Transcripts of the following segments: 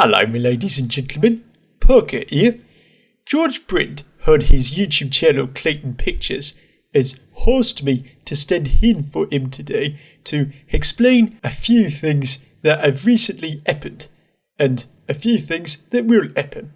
Hello, my ladies and gentlemen. Parker here. George Brent on his YouTube channel Clayton Pictures has asked me to stand in for him today to explain a few things that have recently happened and a few things that will happen.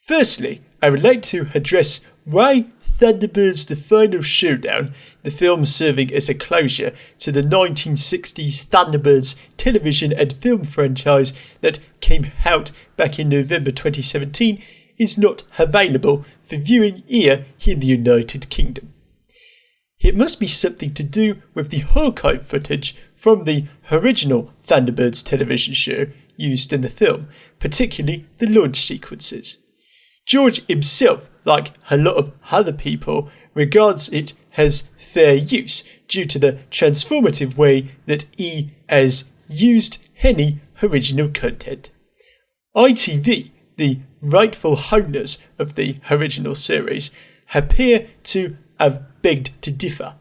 Firstly, I would like to address why Thunderbirds The Final Showdown, the film serving as a closure to the 1960s Thunderbirds television and film franchise that came out back in November 2017, is not available for viewing here in the United Kingdom. It must be something to do with the archive footage from the original Thunderbirds television show used in the film, particularly the launch sequences. George himself, like a lot of other people, regards it as fair use due to the transformative way that he has used any original content. ITV, the rightful owners of the original series, appear to have begged to differ.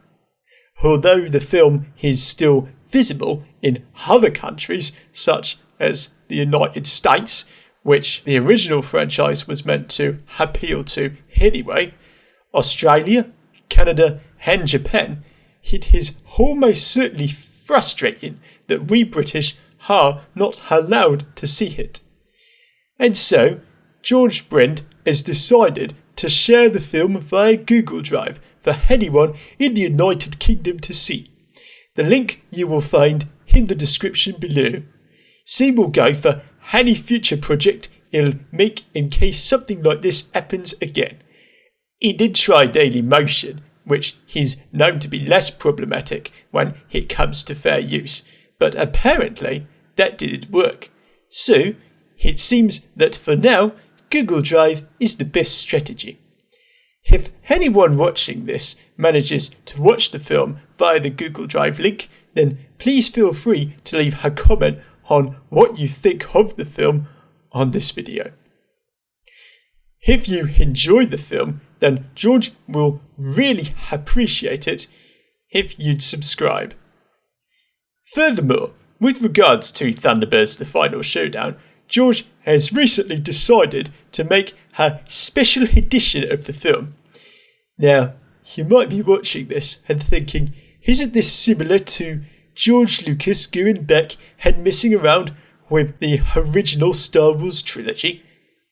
Although the film is still visible in other countries, such as the United States, which the original franchise was meant to appeal to anyway, Australia, Canada and Japan, it is almost certainly frustrating that we British are not allowed to see it. And so, George Brent has decided to share the film via Google Drive for anyone in the United Kingdom to see. The link you will find in the description below. Same will go for any future project he'll make in case something like this happens again. He did try Daily Motion, which is known to be less problematic when it comes to fair use, but apparently that didn't work. So, it seems that for now, Google Drive is the best strategy. If anyone watching this manages to watch the film via the Google Drive link, then please feel free to leave a comment on what you think of the film on this video. If you enjoyed the film, then George will really appreciate it if you'd subscribe. Furthermore, with regards to Thunderbirds The Final Showdown, George has recently decided to make a special edition of the film. Now, you might be watching this and thinking, isn't this similar to George Lucas going back and messing around with the original Star Wars trilogy?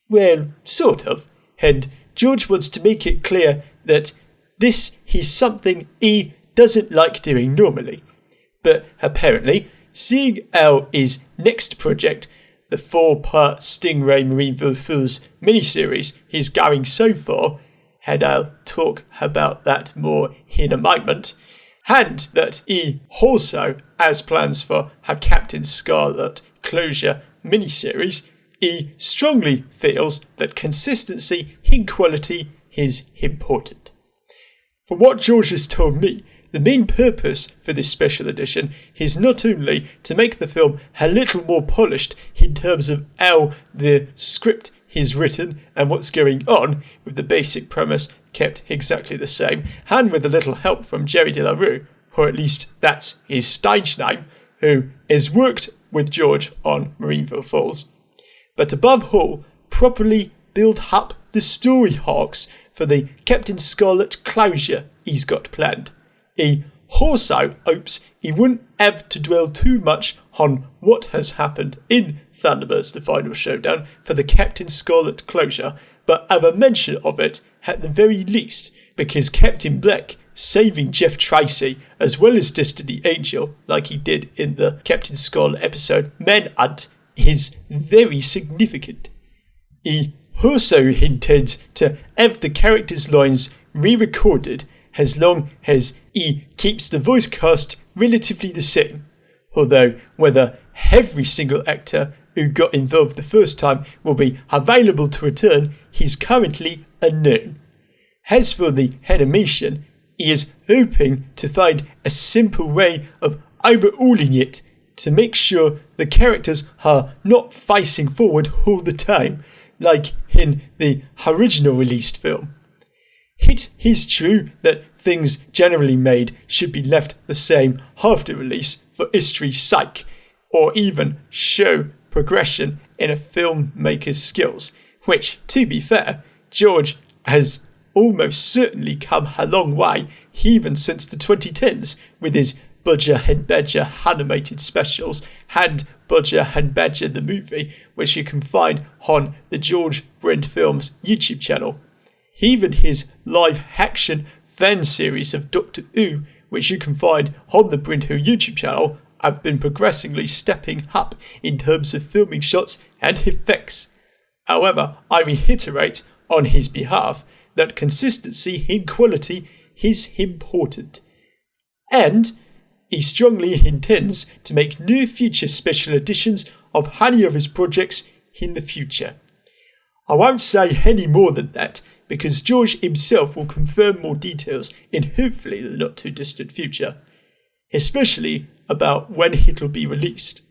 Well, sort of, and George wants to make it clear that this is something he doesn't like doing normally. But apparently, seeing how his next project, the 4-part Stingray Marineville Fools miniseries, is going so far, and I'll talk about that more in a moment, and that he also has plans for a Captain Scarlet closure miniseries, he strongly feels that consistency in quality is important. From what George has told me, the main purpose for this special edition is not only to make the film a little more polished in terms of how the script is written and what's going on, with the basic premise kept exactly the same, and with a little help from Jerry De La Rue, or at least that's his stage name, who has worked with George on Marineville Falls, but above all, properly build up the story arcs for the Captain Scarlet closure he's got planned. He also hopes he wouldn't have to dwell too much on what has happened in Thunderbirds The Final Showdown for the Captain Scarlet closure, but have a mention of it at the very least, because Captain Black saving Jeff Tracy as well as Destiny Angel, like he did in the Captain Scarlet episode Manhunt, is very significant. He also intends to have the characters' lines re-recorded as long as he keeps the voice cast relatively the same, although whether every single actor who got involved the first time will be available to return is currently unknown. As for the animation, he is hoping to find a simple way of overhauling it to make sure the characters are not facing forward all the time, like in the original released film. It is true that things generally made should be left the same after release for history's sake, or even show progression in a filmmaker's skills, which, to be fair, George has almost certainly come a long way, even since the 2010s, with his Budger and Badger animated specials and Budger and Badger the movie, which you can find on the George Brent Films YouTube channel. Even his live-action fan series of Doctor Who, which you can find on the Brent Who YouTube channel, have been progressively stepping up in terms of filming shots and effects. However, I reiterate on his behalf that consistency in quality is important. And he strongly intends to make new future special editions of any of his projects in the future. I won't say any more than that, because George himself will confirm more details in hopefully the not too distant future, especially about when it'll be released.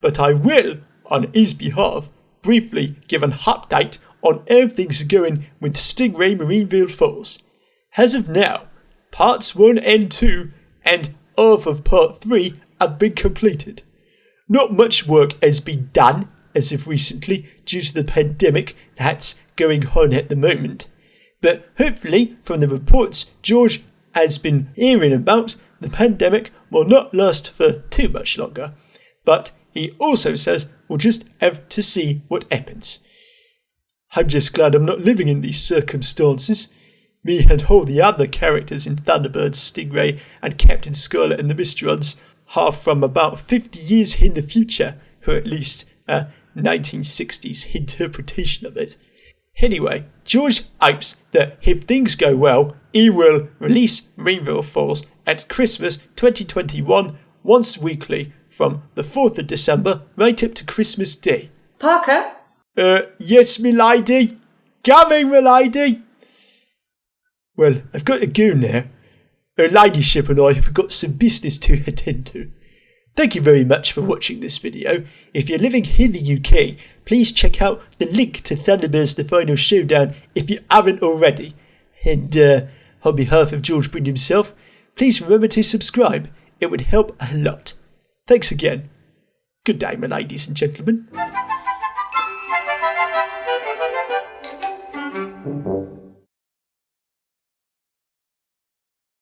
But I will, on his behalf, briefly give an update on how things are going with Stingray Marineville Falls. As of now, parts 1 and 2 and half of part 3 have been completed. Not much work has been done as of recently due to the pandemic that's going on at the moment. But hopefully, from the reports George has been hearing about, the pandemic will not last for too much longer. But he also says we'll just have to see what happens. I'm just glad I'm not living in these circumstances. Me and all the other characters in Thunderbirds, Stingray and Captain Scarlet and the Mysterons are from about 50 years in the future, or at least a 1960s interpretation of it. Anyway, George hopes that if things go well, he will release Marineville Falls at Christmas 2021 once weekly from the 4th of December right up to Christmas Day. Parker? Yes, milady? Coming, milady? Well, I've got to go now. Her ladyship and I have got some business to attend to. Thank you very much for watching this video. If you're living in the UK, please check out the link to Thunderbirds The Final Showdown if you haven't already. And on behalf of George Brent himself, please remember to subscribe. It would help a lot. Thanks again. Good day, my ladies and gentlemen.